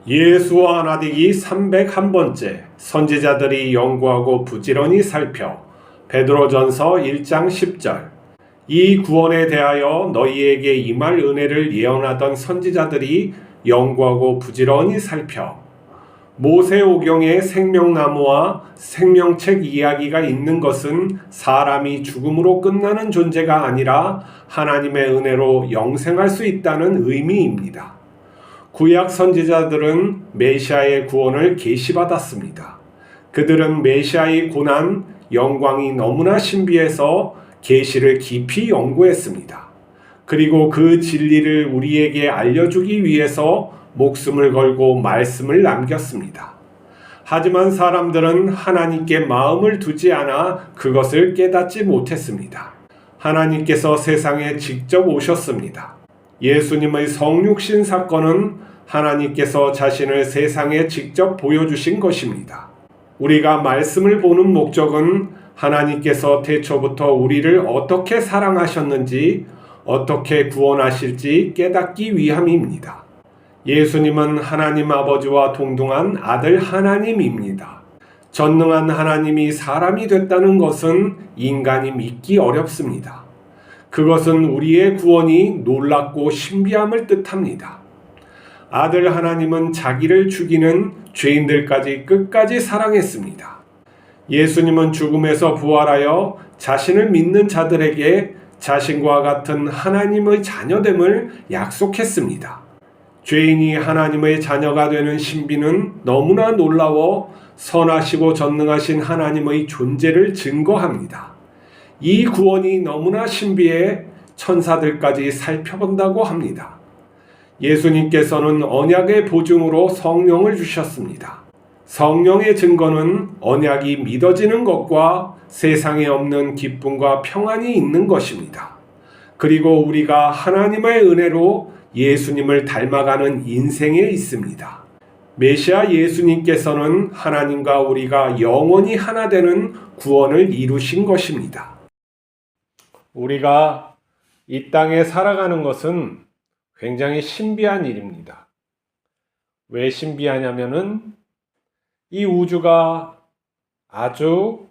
예수와 나디기 301번째 선지자들이 연구하고 부지런히 살펴. 베드로전서 1장 10절. 이 구원에 대하여 너희에게 임할 은혜를 예언하던 선지자들이 연구하고 부지런히 살펴. 모세오경에 생명나무와 생명책 이야기가 있는 것은 사람이 죽음으로 끝나는 존재가 아니라 하나님의 은혜로 영생할 수 있다는 의미입니다. 구약 선지자들은 메시아의 구원을 계시받았습니다. 그들은 메시아의 고난, 영광이 너무나 신비해서 계시를 깊이 연구했습니다. 그리고 그 진리를 우리에게 알려주기 위해서 목숨을 걸고 말씀을 남겼습니다. 하지만 사람들은 하나님께 마음을 두지 않아 그것을 깨닫지 못했습니다. 하나님께서 세상에 직접 오셨습니다. 예수님의 성육신 사건은 하나님께서 자신을 세상에 직접 보여주신 것입니다. 우리가 말씀을 보는 목적은 하나님께서 태초부터 우리를 어떻게 사랑하셨는지, 어떻게 구원하실지 깨닫기 위함입니다. 예수님은 하나님 아버지와 동등한 아들 하나님입니다. 전능한 하나님이 사람이 됐다는 것은 인간이 믿기 어렵습니다. 그것은 우리의 구원이 놀랍고 신비함을 뜻합니다. 아들 하나님은 자기를 죽이는 죄인들까지 끝까지 사랑했습니다. 예수님은 죽음에서 부활하여 자신을 믿는 자들에게 자신과 같은 하나님의 자녀됨을 약속했습니다. 죄인이 하나님의 자녀가 되는 신비는 너무나 놀라워 선하시고 전능하신 하나님의 존재를 증거합니다. 이 구원이 너무나 신비해 천사들까지 살펴본다고 합니다. 예수님께서는 언약의 보증으로 성령을 주셨습니다. 성령의 증거는 언약이 믿어지는 것과 세상에 없는 기쁨과 평안이 있는 것입니다. 그리고 우리가 하나님의 은혜로 예수님을 닮아가는 인생에 있습니다. 메시아 예수님께서는 하나님과 우리가 영원히 하나 되는 구원을 이루신 것입니다. 우리가 이 땅에 살아가는 것은 굉장히 신비한 일입니다. 왜 신비하냐면은 이 우주가 아주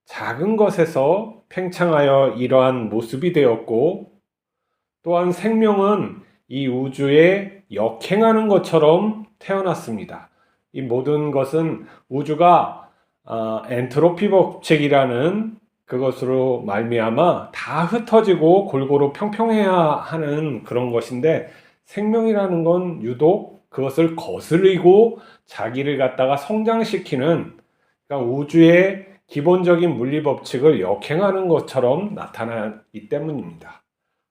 작은 것에서 팽창하여 이러한 모습이 되었고, 또한 생명은 이 우주에 역행하는 것처럼 태어났습니다. 이 모든 것은 우주가 엔트로피 법칙이라는 그것으로 말미암아 다 흩어지고 골고루 평평해야 하는 그런 것인데, 생명이라는 건 유독 그것을 거스르고 자기를 갖다가 성장시키는, 그러니까 우주의 기본적인 물리 법칙을 역행하는 것처럼 나타나기 때문입니다.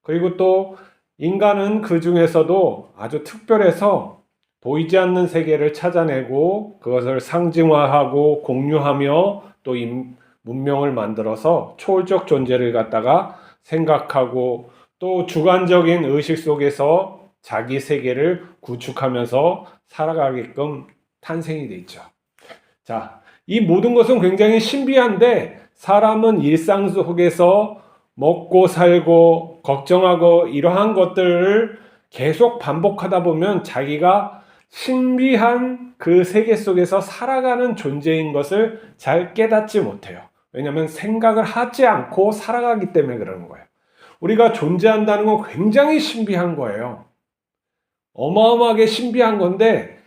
그리고 또 인간은 그 중에서도 아주 특별해서 보이지 않는 세계를 찾아내고 그것을 상징화하고 공유하며 또 문명을 만들어서 초월적 존재를 갖다가 생각하고 또 주관적인 의식 속에서 자기 세계를 구축하면서 살아가게끔 탄생이 돼 있죠. 자, 이 모든 것은 굉장히 신비한데, 사람은 일상 속에서 먹고 살고 걱정하고 이러한 것들을 계속 반복하다 보면 자기가 신비한 그 세계 속에서 살아가는 존재인 것을 잘 깨닫지 못해요. 왜냐하면 생각을 하지 않고 살아가기 때문에 그러는 거예요. 우리가 존재한다는 건 굉장히 신비한 거예요. 어마어마하게 신비한 건데,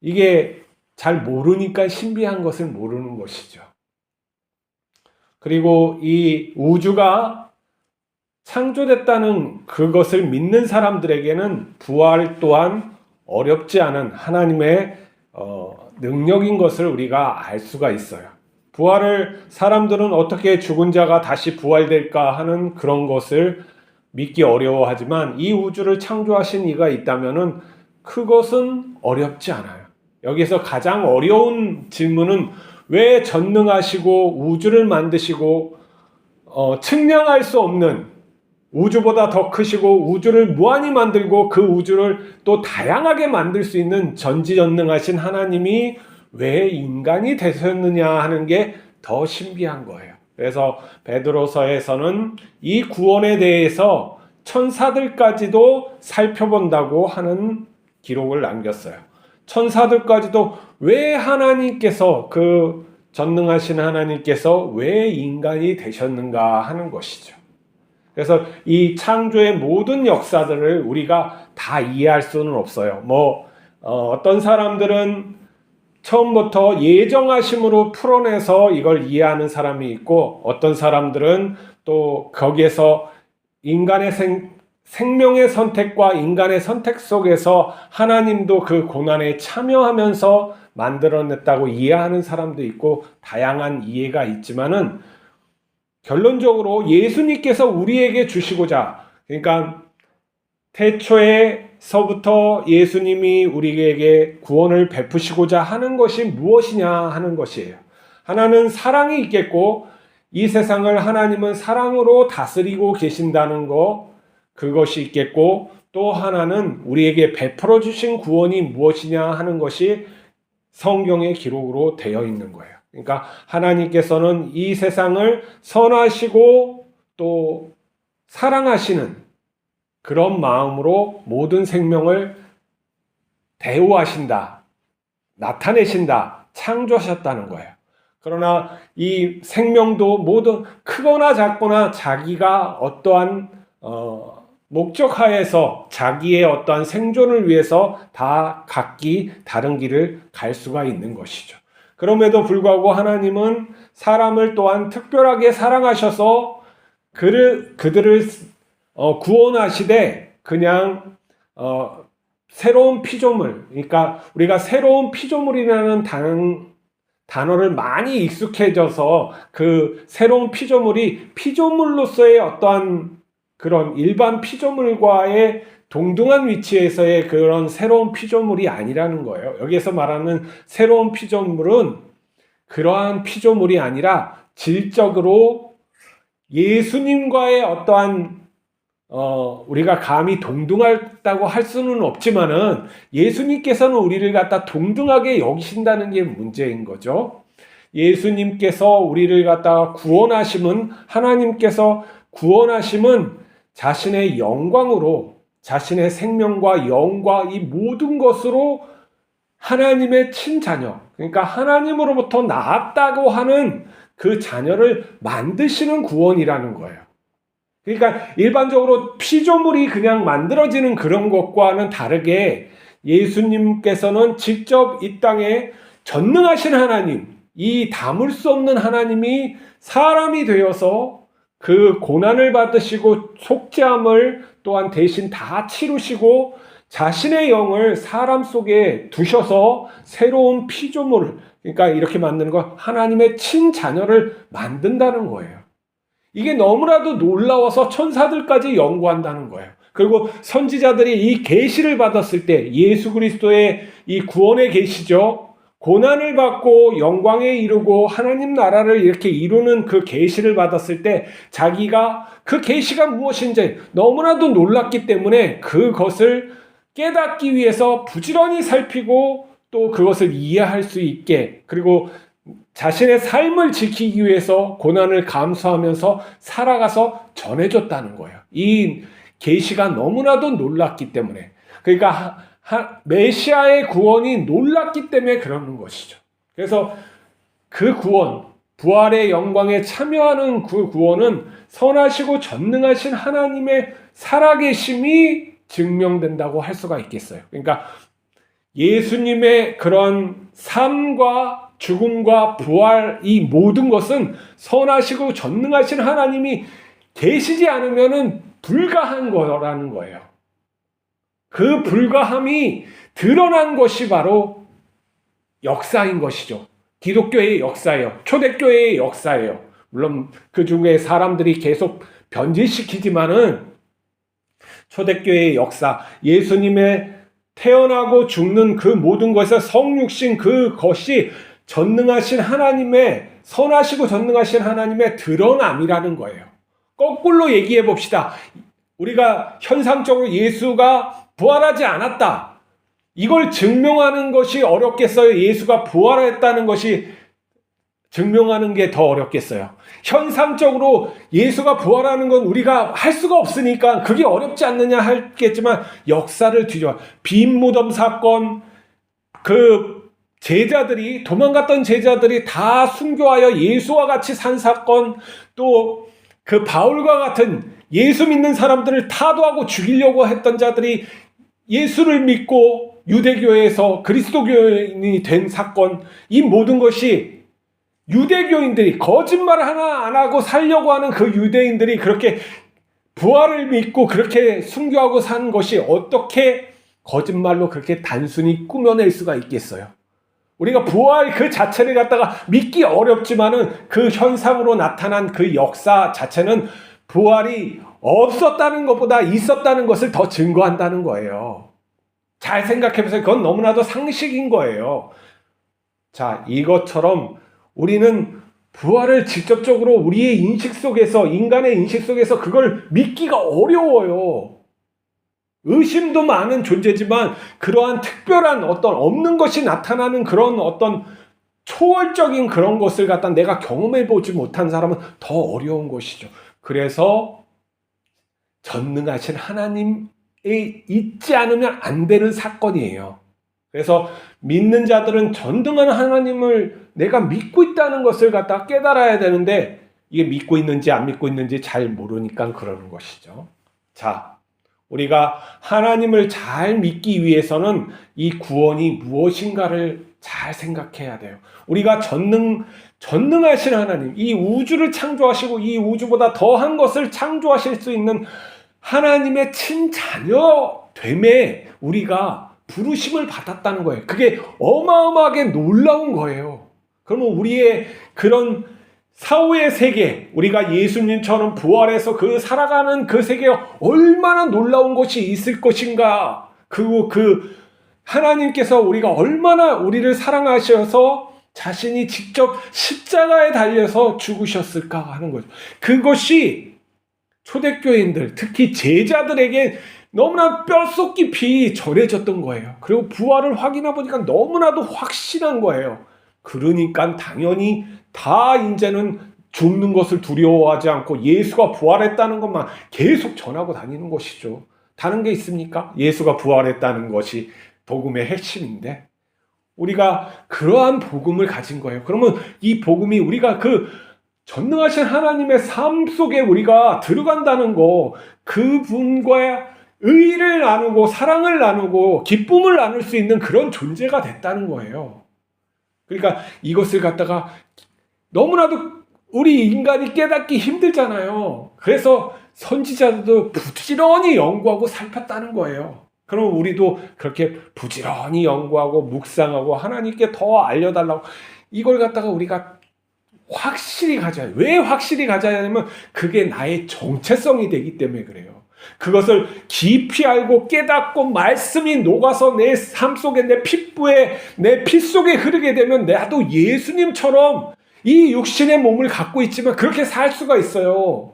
이게 잘 모르니까 신비한 것을 모르는 것이죠. 그리고 이 우주가 창조됐다는 그것을 믿는 사람들에게는 부활 또한 어렵지 않은 하나님의 능력인 것을 우리가 알 수가 있어요. 부활을 사람들은 어떻게 죽은 자가 다시 부활될까 하는 그런 것을 믿기 어려워하지만, 이 우주를 창조하신 이가 있다면은 그것은 어렵지 않아요. 여기서 가장 어려운 질문은 왜 전능하시고 우주를 만드시고 측량할 수 없는, 우주보다 더 크시고 우주를 무한히 만들고 그 우주를 또 다양하게 만들 수 있는 전지전능하신 하나님이 왜 인간이 되셨느냐 하는 게 더 신비한 거예요. 그래서 베드로서에서는 이 구원에 대해서 천사들까지도 살펴본다고 하는 기록을 남겼어요. 천사들까지도 왜 하나님께서 전능하신 하나님께서 왜 인간이 되셨는가 하는 것이죠. 그래서 이 창조의 모든 역사들을 우리가 다 이해할 수는 없어요. 어떤 사람들은 처음부터 예정하심으로 풀어내서 이걸 이해하는 사람이 있고, 어떤 사람들은 또 거기에서 인간의 생명의 선택과 인간의 선택 속에서 하나님도 그 고난에 참여하면서 만들어냈다고 이해하는 사람도 있고, 다양한 이해가 있지만은 결론적으로 예수님께서 우리에게 주시고자, 그러니까 태초에서부터 예수님이 우리에게 구원을 베푸시고자 하는 것이 무엇이냐 하는 것이에요. 하나는 사랑이 있겠고, 이 세상을 하나님은 사랑으로 다스리고 계신다는 거, 그것이 있겠고, 또 하나는 우리에게 베풀어 주신 구원이 무엇이냐 하는 것이 성경의 기록으로 되어 있는 거예요. 그러니까 하나님께서는 이 세상을 선하시고 또 사랑하시는 그런 마음으로 모든 생명을 대우하신다, 나타내신다, 창조하셨다는 거예요. 그러나 이 생명도 모두 크거나 작거나 자기가 어떠한 목적하에서 자기의 어떠한 생존을 위해서 다 각기 다른 길을 갈 수가 있는 것이죠. 그럼에도 불구하고 하나님은 사람을 또한 특별하게 사랑하셔서 그들을 구원하시되 그냥 새로운 피조물, 그러니까 우리가 새로운 피조물이라는 단어를 많이 익숙해져서 그 새로운 피조물이 피조물로서의 어떠한 그런 일반 피조물과의 동등한 위치에서의 그런 새로운 피조물이 아니라는 거예요. 여기에서 말하는 새로운 피조물은 그러한 피조물이 아니라 질적으로 예수님과의 어떠한 우리가 감히 동등하다고 할 수는 없지만은 예수님께서는 우리를 갖다 동등하게 여기신다는 게 문제인 거죠. 예수님께서 우리를 갖다가 구원하심은, 하나님께서 구원하심은 자신의 영광으로, 자신의 생명과 영과 이 모든 것으로 하나님의 친자녀, 그러니까 하나님으로부터 나았다고 하는 그 자녀를 만드시는 구원이라는 거예요. 그러니까 일반적으로 피조물이 그냥 만들어지는 그런 것과는 다르게 예수님께서는 직접 이 땅에 전능하신 하나님, 이 담을 수 없는 하나님이 사람이 되어서 그 고난을 받으시고 속죄함을 또한 대신 다 치르시고 자신의 영을 사람 속에 두셔서 새로운 피조물을, 그러니까 이렇게 만드는 거, 하나님의 친자녀를 만든다는 거예요. 이게 너무나도 놀라워서 천사들까지 연구한다는 거예요. 그리고 선지자들이 이 계시를 받았을 때, 예수 그리스도의 이 구원의 계시죠, 고난을 받고 영광에 이르고 하나님 나라를 이렇게 이루는 그 계시를 받았을 때 자기가 그 계시가 무엇인지 너무나도 놀랐기 때문에 그것을 깨닫기 위해서 부지런히 살피고 또 그것을 이해할 수 있게, 그리고 자신의 삶을 지키기 위해서 고난을 감수하면서 살아가서 전해줬다는 거예요. 이 계시가 너무나도 놀랐기 때문에. 그러니까 메시아의 구원이 놀랐기 때문에 그러는 것이죠. 그래서 그 구원, 부활의 영광에 참여하는 그 구원은 선하시고 전능하신 하나님의 살아계심이 증명된다고 할 수가 있겠어요. 그러니까 예수님의 그런 삶과 죽음과 부활, 이 모든 것은 선하시고 전능하신 하나님이 계시지 않으면 불가한 거라는 거예요. 그 불가함이 드러난 것이 바로 역사인 것이죠. 기독교의 역사예요. 초대교회의 역사예요. 물론 그 중에 사람들이 계속 변질시키지만은 초대교회의 역사, 예수님의 태어나고 죽는 그 모든 것에서 성육신 그것이 전능하신 하나님의, 선하시고 전능하신 하나님의 드러남이라는 거예요. 거꾸로 얘기해 봅시다. 우리가 현상적으로 예수가 부활하지 않았다, 이걸 증명하는 것이 어렵겠어요? 예수가 부활했다는 것이 증명하는 게 더 어렵겠어요? 현상적으로 예수가 부활하는 건 우리가 할 수가 없으니까 그게 어렵지 않느냐 하겠지만, 역사를 뒤져 빈 무덤 사건, 그 제자들이, 도망갔던 제자들이 다 순교하여 예수와 같이 산 사건, 또 그 바울과 같은 예수 믿는 사람들을 타도하고 죽이려고 했던 자들이 예수를 믿고 유대교에서 그리스도교인이 된 사건, 이 모든 것이 유대교인들이 거짓말 하나 안 하고 살려고 하는 그 유대인들이 그렇게 부활을 믿고 그렇게 순교하고 사는 것이 어떻게 거짓말로 그렇게 단순히 꾸며낼 수가 있겠어요? 우리가 부활 그 자체를 갖다가 믿기 어렵지만은 그 현상으로 나타난 그 역사 자체는 부활이 없었다는 것보다 있었다는 것을 더 증거한다는 거예요. 잘 생각해보세요. 그건 너무나도 상식인 거예요. 자, 이것처럼 우리는 부활을 직접적으로 우리의 인식 속에서, 인간의 인식 속에서 그걸 믿기가 어려워요. 의심도 많은 존재지만 그러한 특별한 어떤 없는 것이 나타나는 그런 어떤 초월적인 그런 것을 갖다 내가 경험해 보지 못한 사람은 더 어려운 것이죠. 그래서 전능하신 하나님에 있지 않으면 안 되는 사건이에요. 그래서 믿는 자들은 전능한 하나님을 내가 믿고 있다는 것을 갖다 깨달아야 되는데 이게 믿고 있는지 안 믿고 있는지 잘 모르니까 그러는 것이죠. 자, 우리가 하나님을 잘 믿기 위해서는 이 구원이 무엇인가를 잘 생각해야 돼요. 우리가 전능하신 하나님, 이 우주를 창조하시고 이 우주보다 더한 것을 창조하실 수 있는 하나님의 친자녀됨에 우리가 부르심을 받았다는 거예요. 그게 어마어마하게 놀라운 거예요. 그러면 우리의 그런 사후의 세계, 우리가 예수님처럼 부활해서 그 살아가는 그 세계에 얼마나 놀라운 것이 있을 것인가. 그리고 그 하나님께서 우리가 얼마나 우리를 사랑하셔서 자신이 직접 십자가에 달려서 죽으셨을까 하는 거죠. 그것이 초대교인들, 특히 제자들에게 너무나 뼛속 깊이 전해졌던 거예요. 그리고 부활을 확인해 보니까 너무나도 확신한 거예요. 그러니까 당연히 다 이제는 죽는 것을 두려워하지 않고 예수가 부활했다는 것만 계속 전하고 다니는 것이죠. 다른 게 있습니까? 예수가 부활했다는 것이 복음의 핵심인데 우리가 그러한 복음을 가진 거예요. 그러면 이 복음이 우리가 그 전능하신 하나님의 삶 속에 우리가 들어간다는 거, 그분과 의를 나누고 사랑을 나누고 기쁨을 나눌 수 있는 그런 존재가 됐다는 거예요. 그러니까 이것을 갖다가 너무나도 우리 인간이 깨닫기 힘들잖아요. 그래서 선지자들도 부지런히 연구하고 살폈다는 거예요. 그럼 우리도 그렇게 부지런히 연구하고 묵상하고 하나님께 더 알려달라고 이걸 갖다가 우리가 확실히 가져야 해요. 왜 확실히 가져야 하냐면 그게 나의 정체성이 되기 때문에 그래요. 그것을 깊이 알고 깨닫고 말씀이 녹아서 내 삶 속에 내 피부에 내 피 속에 흐르게 되면 나도 예수님처럼 이 육신의 몸을 갖고 있지만 그렇게 살 수가 있어요.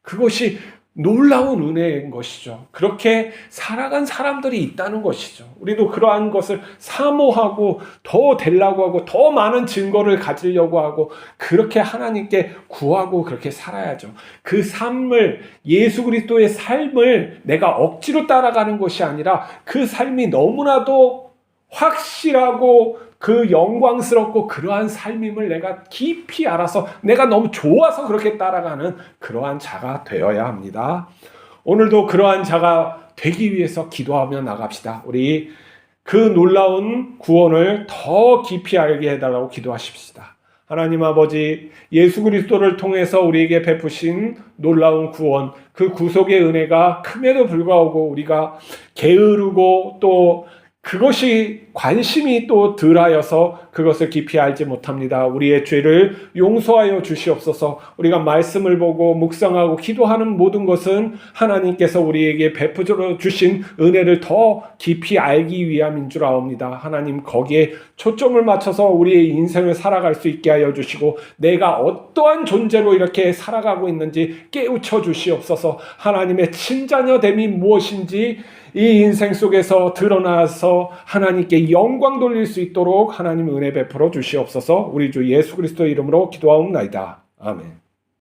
그것이 놀라운 은혜인 것이죠. 그렇게 살아간 사람들이 있다는 것이죠. 우리도 그러한 것을 사모하고 더 되려고 하고 더 많은 증거를 가지려고 하고 그렇게 하나님께 구하고 그렇게 살아야죠. 그 삶을 예수 그리스도의 삶을 내가 억지로 따라가는 것이 아니라 그 삶이 너무나도 확실하고 그 영광스럽고 그러한 삶임을 내가 깊이 알아서 내가 너무 좋아서 그렇게 따라가는 그러한 자가 되어야 합니다. 오늘도 그러한 자가 되기 위해서 기도하며 나갑시다. 우리 그 놀라운 구원을 더 깊이 알게 해달라고 기도하십시다. 하나님 아버지, 예수 그리스도를 통해서 우리에게 베푸신 놀라운 구원, 그 구속의 은혜가 큼에도 불구하고 우리가 게으르고 또 그것이 관심이 또 덜하여서 그것을 깊이 알지 못합니다. 우리의 죄를 용서하여 주시옵소서. 우리가 말씀을 보고 묵상하고 기도하는 모든 것은 하나님께서 우리에게 베풀어 주신 은혜를 더 깊이 알기 위함인 줄 아옵니다. 하나님 거기에 초점을 맞춰서 우리의 인생을 살아갈 수 있게 하여 주시고 내가 어떠한 존재로 이렇게 살아가고 있는지 깨우쳐 주시옵소서. 하나님의 친자녀됨이 무엇인지 이 인생 속에서 드러나서 하나님께 영광 돌릴 수 있도록 하나님 은혜 베풀어 주시옵소서. 우리 주 예수 그리스도의 이름으로 기도하옵나이다. 아멘.